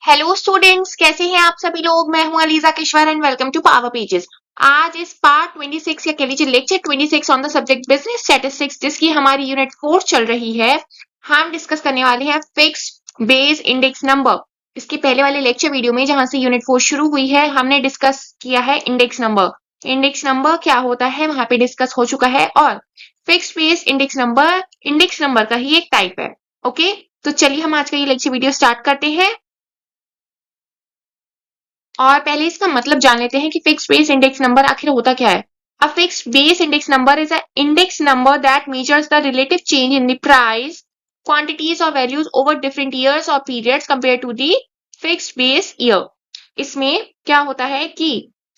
Hello students, कैसे हैं आप सभी लोग। मैं हूं Aliza Kishwar and welcome to Power Pages. आज इस पार्ट 26 या कह लीजिए lecture 26 on the subject business statistics, जिसकी हमारी यूनिट 4 चल रही है, हम डिस्कस करने वाले हैं फिक्स बेस इंडेक्स नंबर। इसके पहले वाले लेक्चर वीडियो में जहां से यूनिट 4 शुरू हुई है, हमने डिस्कस किया है इंडेक्स नंबर। इंडेक्स नंबर क्या होता है वहां पे डिस्कस हो चुका है, और फिक्स बेस इंडेक्स नंबर का ही एक टाइप है। ओके, तो चलिए हम आज का ये लेक्चर वीडियो स्टार्ट करते हैं और पहले इसका मतलब जान लेते हैं कि फिक्स्ड बेस इंडेक्स नंबर आखिर होता क्या है। A fixed base index number is an index number that measures the relative change in the price, quantities or values over different years or periods compared to the fixed base year. इसमें क्या होता है कि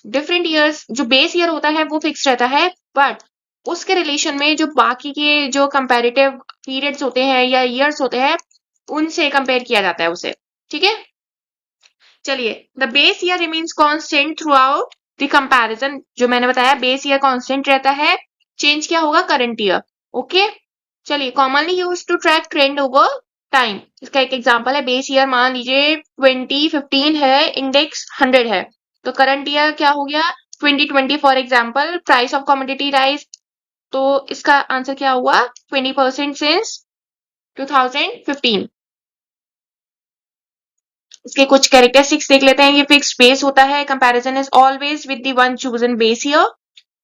different years, जो base year होता है वो fix रहता है, बट उसके रिलेशन में जो बाकी के जो कंपैरेटिव पीरियड्स होते हैं या ईयर्स होते हैं, उनसे कंपेयर किया जाता है उसे। ठीक है, चलिए, the base year remains constant through out the comparison. जो मैंने बताया बेस ईयर कांस्टेंट रहता है, चेंज क्या होगा करंट ईयर। ओके, चलिए, commonly use to track trend over time. इसका एक एग्जांपल है बेस ईयर, मान लीजिए 2015 है, इंडेक्स 100 है, तो करंट ईयर क्या हो गया 2020। For example, price of commodity rise, तो इसका आंसर क्या हुआ 20% सिंस 2015। इसके कुछ कैरेक्टरिस्टिक्स देख लेते हैं। ये फिक्स्ड बेस होता है, comparison is always with the one chosen base year.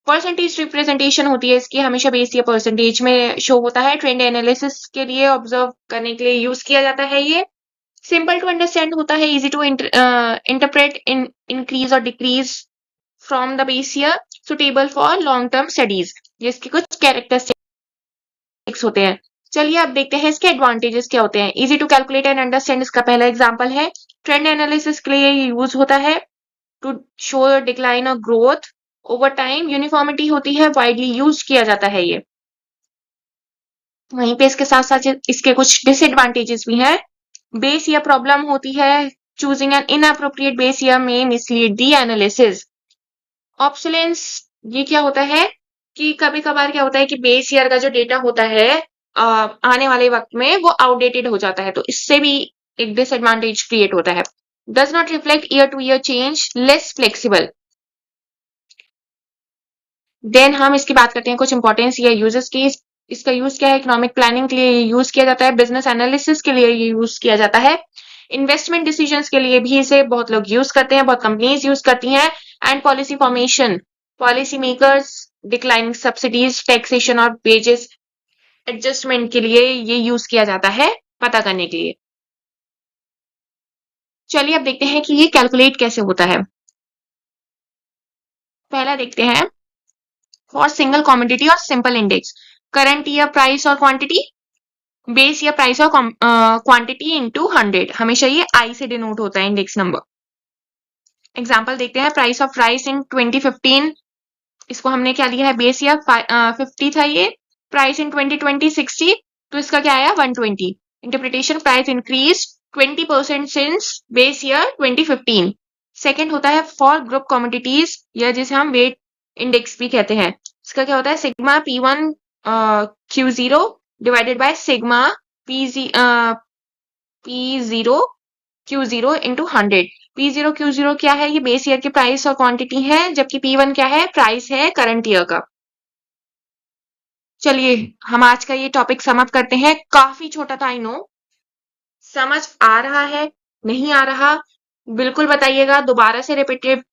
Percentage representation होती है इसकी, हमेशा बेस ईयर परसेंटेज में शो होता है। ट्रेंड एनालिसिस के लिए, ऑब्जर्व करने के लिए यूज किया जाता है ये। सिंपल टू अंडरस्टैंड होता है, इजी टू इंटरप्रेट इंक्रीज और decrease from the base year, suitable for long term studies. ये इसके कुछ कैरेक्टरिस्टिक्स होते हैं। चलिए अब देखते हैं इसके एडवांटेजेस क्या होते हैं। Easy to calculate and understand इसका पहला एग्जांपल है। ट्रेंड एनालिसिस के लिए यूज होता है टू शो डिक्लाइन और ग्रोथ ओवर टाइम। यूनिफॉर्मिटी होती है, वाइडली यूज किया जाता है ये। वहीं पे इसके साथ साथ इसके कुछ डिसएडवांटेजेस भी हैं। बेस ईयर प्रॉब्लम होती है, choosing N inappropriate base year में मिसलीड दी एनालिसिस। ऑब्सोलेंस, ये क्या होता है कि कभी कभार क्या होता है कि बेस ईयर का जो डेटा होता है आने वाले वक्त में वो आउटडेटेड हो जाता है, तो इससे भी एक डिसएडवांटेज क्रिएट होता है। Does not reflect year to year change, less flexible. Then हम इसकी बात करते हैं कुछ इंपॉर्टेंस या यूजेस की। इसका यूज क्या है, इकोनॉमिक प्लानिंग के लिए यूज किया जाता है, बिजनेस एनालिसिस के लिए यूज किया जाता है, इन्वेस्टमेंट डिसीजंस के लिए भी इसे बहुत लोग यूज करते हैं, बहुत कंपनीज यूज करती हैं, and policy formation, policy makers declining subsidies, taxation और वेजेस एडजस्टमेंट के लिए ये यूज किया जाता है, पता करने के लिए। चलिए अब देखते हैं कि ये कैलकुलेट कैसे होता है। पहला देखते हैं, फॉर सिंगल कॉमोडिटी और simple index, current year price और क्वांटिटी, बेस ईयर प्राइस और क्वांटिटी इनटू 100। हमेशा ये आई से डिनोट होता है इंडेक्स नंबर। एग्जांपल देखते हैं, प्राइस ऑफ राइस इन 2015, इसको हमने क्या लिया है बेस ईयर 50 था ये, प्राइस इन 2020 60, तो इसका क्या आया 120। Interpretation, price increase 20% since base year 2015। Second होता है फॉर ग्रुप कमोडिटीज, या जिसे हम वेट इंडेक्स भी कहते हैं। इसका क्या होता है, sigma P1 Q0 divided by sigma P0 Q0 into 100। P0 Q0 क्या है, ये बेस ईयर की प्राइस और क्वांटिटी है, जबकि P1 क्या है, प्राइस है करंट ईयर का। चलिए हम आज का ये टॉपिक समअप करते हैं। काफी छोटा था, आई नो। समझ आ रहा है, नहीं आ रहा, बिल्कुल बताइएगा। दोबारा से रिपीटेड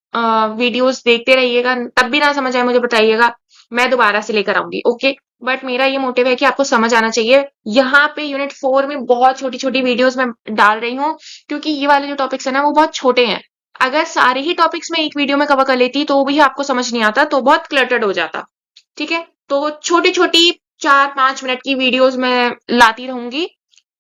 वीडियोस देखते रहिएगा, तब भी ना समझ आए मुझे बताइएगा, मैं दोबारा से लेकर आऊंगी। ओके, बट मेरा ये मोटिव है कि आपको समझ आना चाहिए। यहाँ पे यूनिट 4 में बहुत छोटी छोटी वीडियोस मैं डाल रही हूँ, क्योंकि ये वाले जो टॉपिक्स है ना वो बहुत छोटे हैं। अगर सारे ही टॉपिक्स में एक वीडियो में कवर कर लेती तो भी आपको समझ नहीं आता, तो बहुत क्लटर्ड हो जाता। ठीक है, तो छोटी छोटी 4-5 मिनट की वीडियोस मैं लाती रहूंगी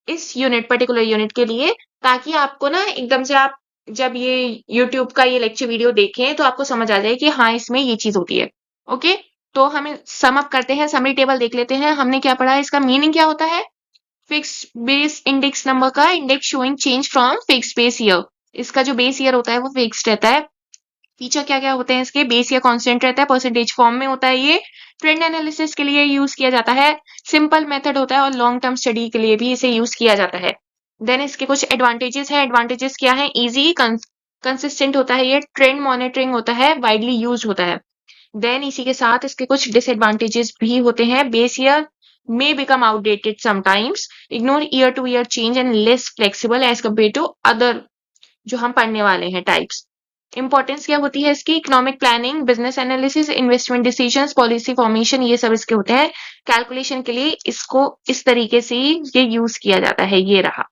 इस पर्टिकुलर यूनिट के लिए, ताकि आपको ना एकदम से आप जब ये YouTube का ये लेक्चर वीडियो देखें तो आपको समझ आ जाए कि हाँ इसमें ये चीज होती है। ओके, तो हमें सम अप करते हैं, समरी टेबल देख लेते हैं। हमने क्या पढ़ा है, इसका मीनिंग क्या होता है, फिक्स बेस इंडेक्स नंबर का index showing change from fix base year. इसका जो बेस ईयर होता है वो फिक्स्ड रहता है। फीचर क्या क्या होते हैं इसके, बेस ईयर कांस्टेंट रहता है, परसेंटेज फॉर्म में होता है ये, ट्रेंड एनालिसिस के लिए यूज किया जाता है, सिंपल मेथड होता है, और लॉन्ग टर्म स्टडी के लिए भी इसे यूज किया जाता है। देन इसके कुछ एडवांटेजेस हैं। एडवांटेजेस क्या है? इजी, कंसिस्टेंट होता है, ये ट्रेंड मॉनिटरिंग होता है, वाइडली यूज होता है। देन इसी के साथ इसके कुछ डिसएडवांटेजेस भी होते हैं। Base year may become outdated sometimes, ignore year to year change and less flexible as compared to other जो हम पढ़ने वाले हैं टाइप्स। इंपॉर्टेंस क्या होती है इसकी? Economic planning, business analysis, investment decisions, policy formation, ये सब इसके होते हैं। कैलकुलेशन के लिए इसको इस तरीके से ये यूज किया जाता है। ये रहा,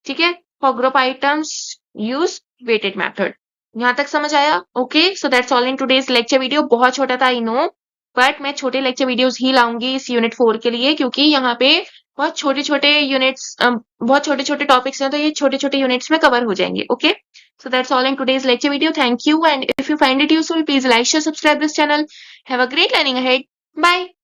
ठीक है। For group items use weighted method. यहाँ तक समझ आया? Okay, so that's all in today's lecture video. बहुत छोटा था आई नो, बट मैं छोटे लेक्चर वीडियोस ही लाऊंगी इस यूनिट 4 के लिए, क्योंकि यहाँ पे बहुत छोटे छोटे यूनिट्स, बहुत छोटे छोटे टॉपिक्स हैं, तो ये छोटे छोटे यूनिट्स में कवर हो जाएंगे। Okay, so that's all in today's lecture video. Thank you, and if you find it useful, please like, share, subscribe this channel. Have a great learning ahead. Bye.